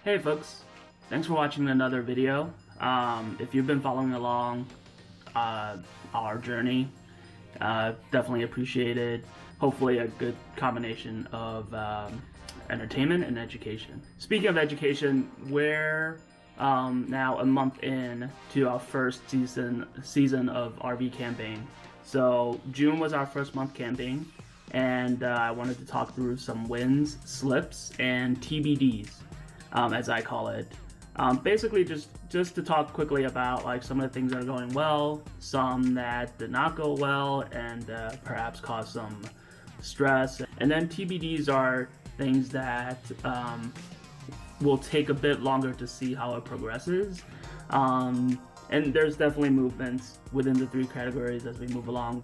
Hey folks, thanks for watching another video. If you've been following along our journey, definitely appreciate it. Hopefully a good combination of entertainment and education. Speaking of education, we're now a month in to our first season of RV camping. So June was our first month camping, and I wanted to talk through some wins, slips, and TBDs. As I call it. Basically just to talk quickly about like some of the things that are going well, some that did not go well, and perhaps cause some stress. And then TBDs are things that will take a bit longer to see how it progresses. And there's definitely movements within the three categories as we move along.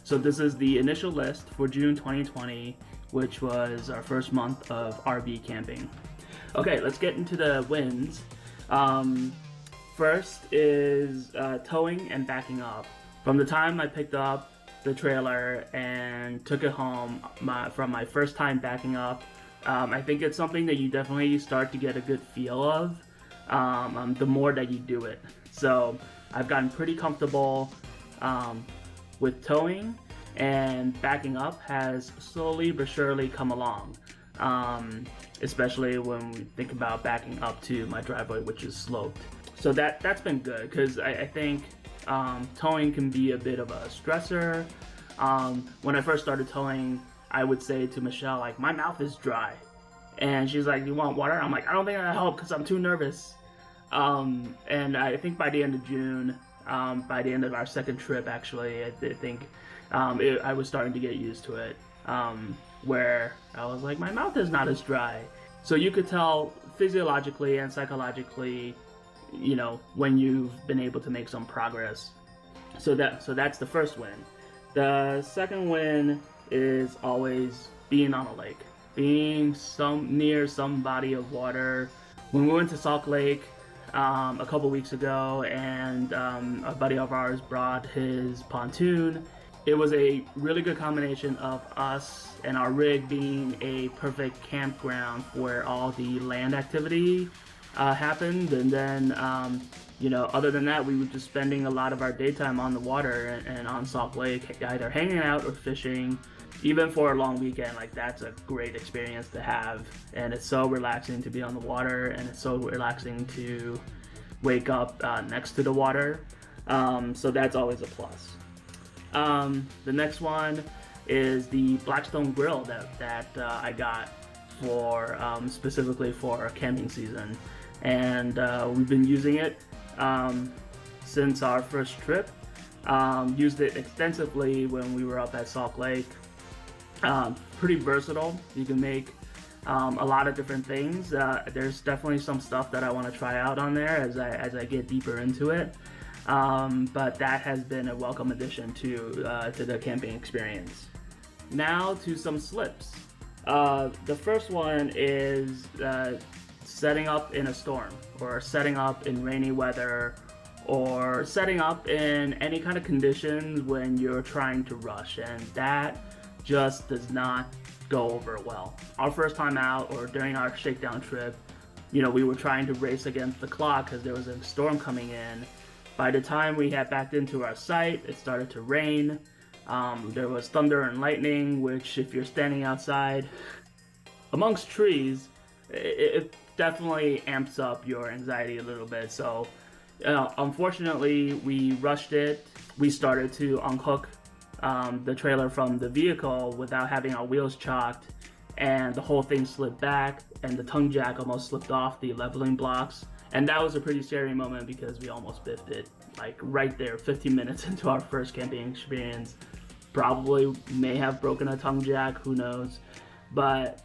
So this is the initial list for June 2020, which was our first month of RV camping. Okay, let's get into the wins. First is towing and backing up. From the time I picked up the trailer and took it home from my first time backing up, I think it's something that you definitely start to get a good feel of the more that you do it. So I've gotten pretty comfortable with towing, and backing up has slowly but surely come along. Especially when we think about backing up to my driveway, which is sloped. So that's been good, because I think towing can be a bit of a stressor. When I first started towing, I would say to Michelle, like, my mouth is dry. And she's like, you want water? I'm like, I don't think that'll help because I'm too nervous. And I think by the end of June, by the end of our second trip, actually, I think I was starting to get used to it. Where I was like, my mouth is not as dry. So you could tell physiologically and psychologically, you know, when you've been able to make some progress. So that's the first win. The second win is always being on a lake, being near some body of water. When we went to Salt Lake a couple weeks ago, and a buddy of ours brought his pontoon, it was a really good combination of us and our rig being a perfect campground where all the land activity happened. And then, you know, other than that, we were just spending a lot of our daytime on the water and on Salt Lake, either hanging out or fishing. Even for a long weekend, like, that's a great experience to have. And it's so relaxing to be on the water, and it's so relaxing to wake up next to the water. So that's always a plus. The next one is the Blackstone grill that I got for specifically for our camping season, and we've been using it since our first trip. Used it extensively when we were up at Salt Lake. Pretty versatile. You can make a lot of different things. There's definitely some stuff that I want to try out on there as I get deeper into it. But that has been a welcome addition to the camping experience. Now to some slips. The first one is setting up in a storm, or setting up in rainy weather, or setting up in any kind of conditions when you're trying to rush, and that just does not go over well. Our first time out, or during our shakedown trip, you know, we were trying to race against the clock because there was a storm coming in. By the time we had backed into our site, it started to rain. There was thunder and lightning, which, if you're standing outside amongst trees, it definitely amps up your anxiety a little bit. So unfortunately, we rushed it. We started to unhook the trailer from the vehicle without having our wheels chocked, and the whole thing slid back, and the tongue jack almost slipped off the leveling blocks. And that was a pretty scary moment because we almost biffed it, like right there, 15 minutes into our first camping experience. Probably may have broken a tongue jack, who knows. But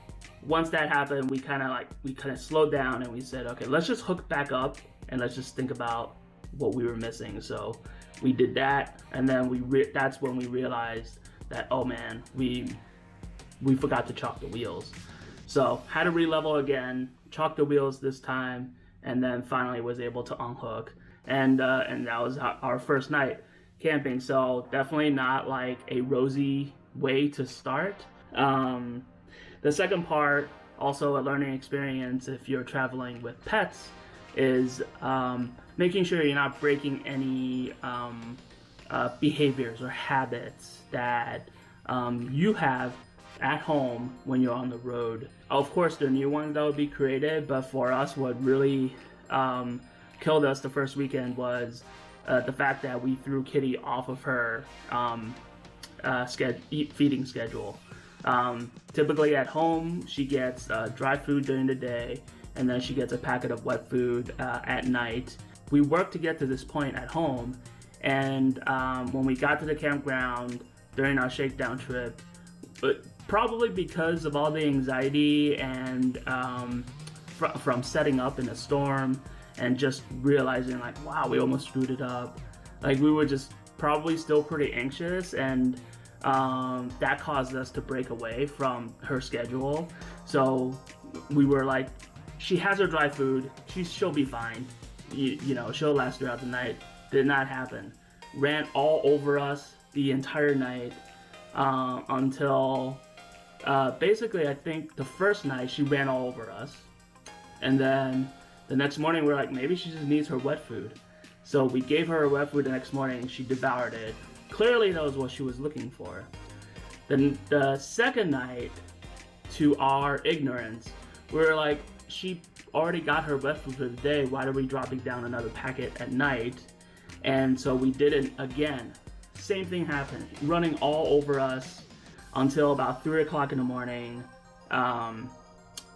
once that happened, we kind of slowed down, and we said, okay, let's just hook back up and let's just think about what we were missing. So we did that, and then that's when we realized that, oh man, we forgot to chock the wheels. So had to re-level again, chock the wheels this time, and then finally was able to unhook, and that was our first night camping. So definitely not like a rosy way to start. The second part also a learning experience if you're traveling with pets is making sure you're not breaking any behaviors or habits that you have at home when you're on the road. Of course, there are new ones that would be created, but for us, what really killed us the first weekend was the fact that we threw Kitty off of her feeding schedule. Typically at home, she gets dry food during the day, and then she gets a packet of wet food at night. We worked to get to this point at home, and when we got to the campground during our shakedown trip, probably because of all the anxiety and from setting up in a storm and just realizing like, wow, we almost screwed it up. Like, we were just probably still pretty anxious, and that caused us to break away from her schedule. So we were like, she has her dry food, she'll be fine. You know, she'll last throughout the night. Did not happen. Ran all over us the entire night until basically, I think the first night she ran all over us, and then the next morning we're like, maybe she just needs her wet food. So we gave her wet food the next morning. She devoured it. Clearly that was what she was looking for. Then the second night, to our ignorance, we were like, she already got her wet food for the day. Why are we dropping down another packet at night? And so we did it again. Same thing happened, running all over us until about 3 o'clock in the morning.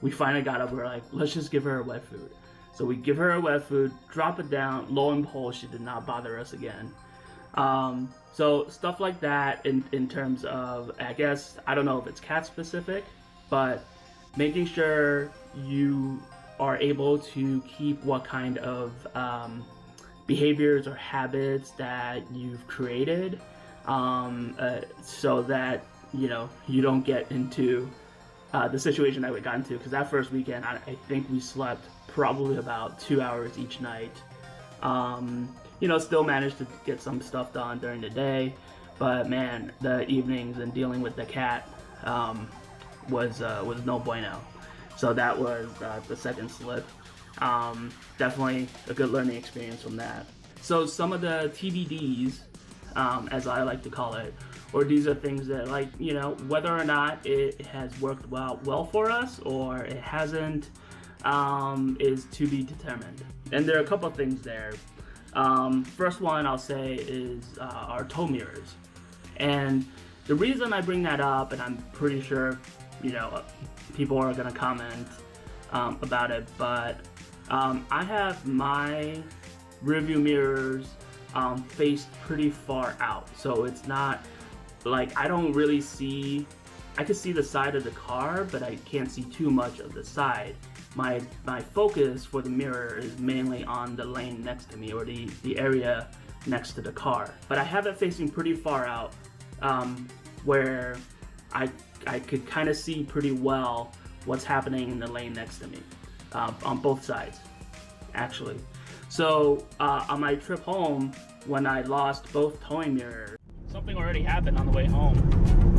We finally got up. We were like, let's just give her her wet food. So we give her her wet food, drop it down. Lo and behold, she did not bother us again. So stuff like that in terms of, I guess, I don't know if it's cat specific, but making sure you are able to keep what kind of behaviors or habits that you've created, so that you don't get into the situation that we got into. Because that first weekend, I think we slept probably about 2 hours each night. Still managed to get some stuff done during the day, but man, the evenings and dealing with the cat was no bueno. So that was the second slip. Definitely a good learning experience from that. So some of the TBDs, as I like to call it, or these are things that, like, whether or not it has worked well for us or it hasn't, is to be determined. And there are a couple of things there. First one I'll say is our tow mirrors. And the reason I bring that up, and I'm pretty sure people are going to comment about it, but I have my rearview mirrors faced pretty far out, so it's not like I don't really see. I can see the side of the car, but I can't see too much of the side. My focus for the mirror is mainly on the lane next to me, or the area next to the car. But I have it facing pretty far out, where I could kind of see pretty well what's happening in the lane next to me, on both sides, actually. So on my trip home, when I lost both towing mirrors, something already happened on the way home.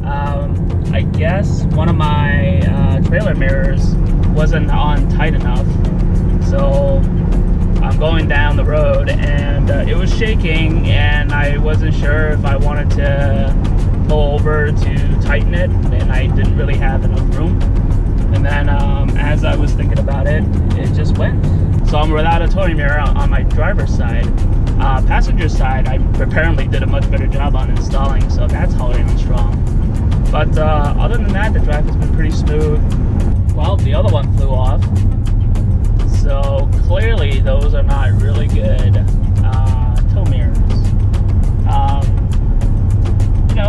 I guess one of my trailer mirrors wasn't on tight enough, so I'm going down the road and it was shaking, and I wasn't sure if I wanted to pull over to tighten it, and I didn't really have enough room. And then as I was thinking about it, it just went. So I'm without a towing mirror on my driver's side. Passenger side, I apparently did a much better job on installing, so that's holding strong. But other than that, the drive has been pretty smooth. Well, the other one flew off, so clearly those are not really good tow mirrors.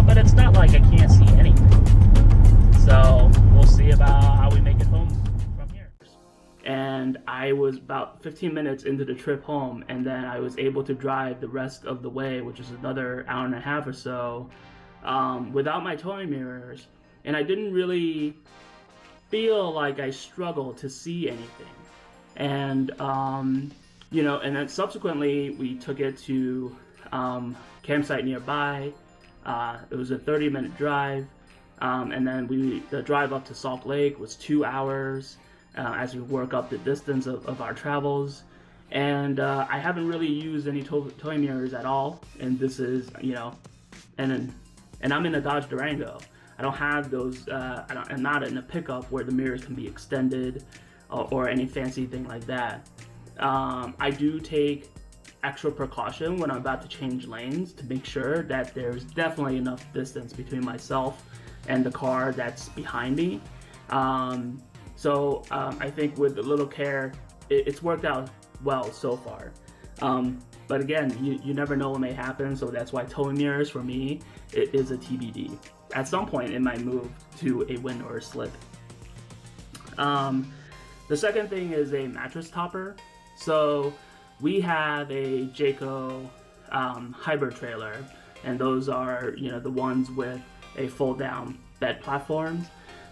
But it's not like I can't see anything. So we'll see about how we make it home from here. And I was about 15 minutes into the trip home, and then I was able to drive the rest of the way, which is another hour and a half or so, without my towing mirrors. And I didn't really feel like I struggled to see anything. And and then subsequently we took it to campsite nearby. It was a 30-minute drive. And then the drive up to Salt Lake was 2 hours as we work up the distance of our travels. And I haven't really used any toy mirrors at all. And this is, and I'm in a Dodge Durango. I don't have those, I'm not in a pickup where the mirrors can be extended or any fancy thing like that. I do take extra precaution when I'm about to change lanes to make sure that there's definitely enough distance between myself and the car that's behind me. So I think with a little care, it's worked out well so far. But again, you never know what may happen, so that's why towing mirrors for me, it is a TBD. At some point it might move to a wind or a slip. The second thing is a mattress topper. So we have a Jayco hybrid trailer, and those are the ones with a fold down bed platforms.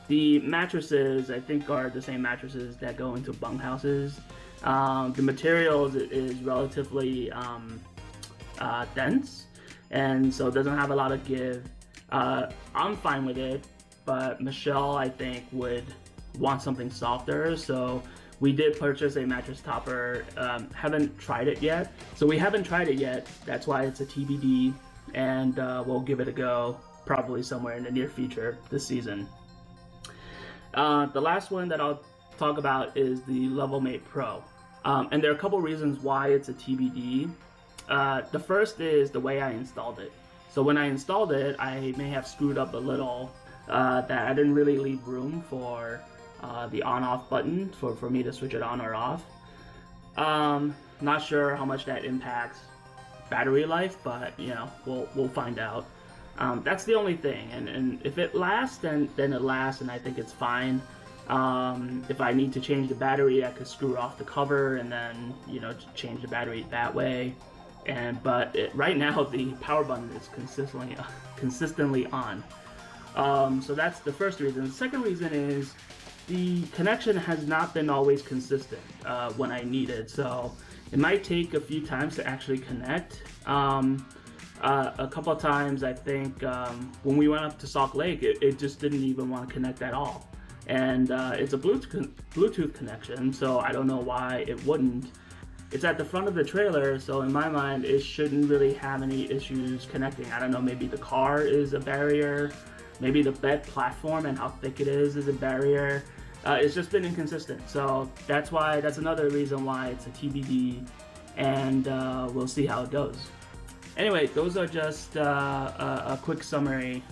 The mattresses, I think, are the same mattresses that go into bunkhouses. The materials is relatively dense, and so it doesn't have a lot of give. I'm fine with it, but Michelle, I think, would want something softer, so we did purchase a mattress topper. Haven't tried it yet, so we haven't tried it yet. That's why it's a TBD, and we'll give it a go probably somewhere in the near future this season. The last one that I'll talk about is the Levelmate Pro, and there are a couple reasons why it's a TBD. The first is the way I installed it. So when I installed it, I may have screwed up a little, that I didn't really leave room for the on-off button for me to switch it on or off. Not sure how much that impacts battery life, but we'll find out. That's the only thing, and if it lasts, then it lasts, and I think it's fine. If I need to change the battery, I could screw off the cover and then change the battery that way. But right now the power button is consistently on. So that's the first reason. The second reason is the connection has not been always consistent when I need it. So it might take a few times to actually connect. A couple of times, I think, when we went up to Salt Lake, it just didn't even want to connect at all. And it's a Bluetooth connection, so I don't know why it wouldn't. It's at the front of the trailer, so in my mind, it shouldn't really have any issues connecting. I don't know, maybe the car is a barrier, maybe the bed platform and how thick it is a barrier. It's just been inconsistent, so that's another reason why it's a TBD, and we'll see how it goes. Anyway, those are just a quick summary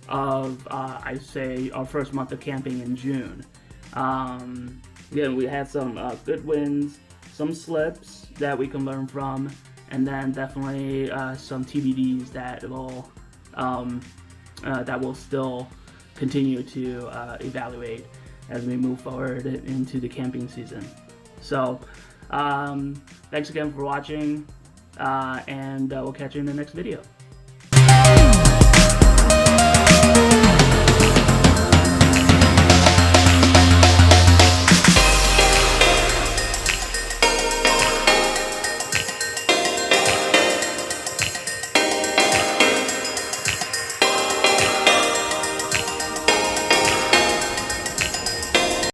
of, I'd say, our first month of camping in June. Again, we had some good wins, some slips that we can learn from, and then definitely some TBDs that will still continue to evaluate as we move forward into the camping season. So, thanks again for watching. And we'll catch you in the next video.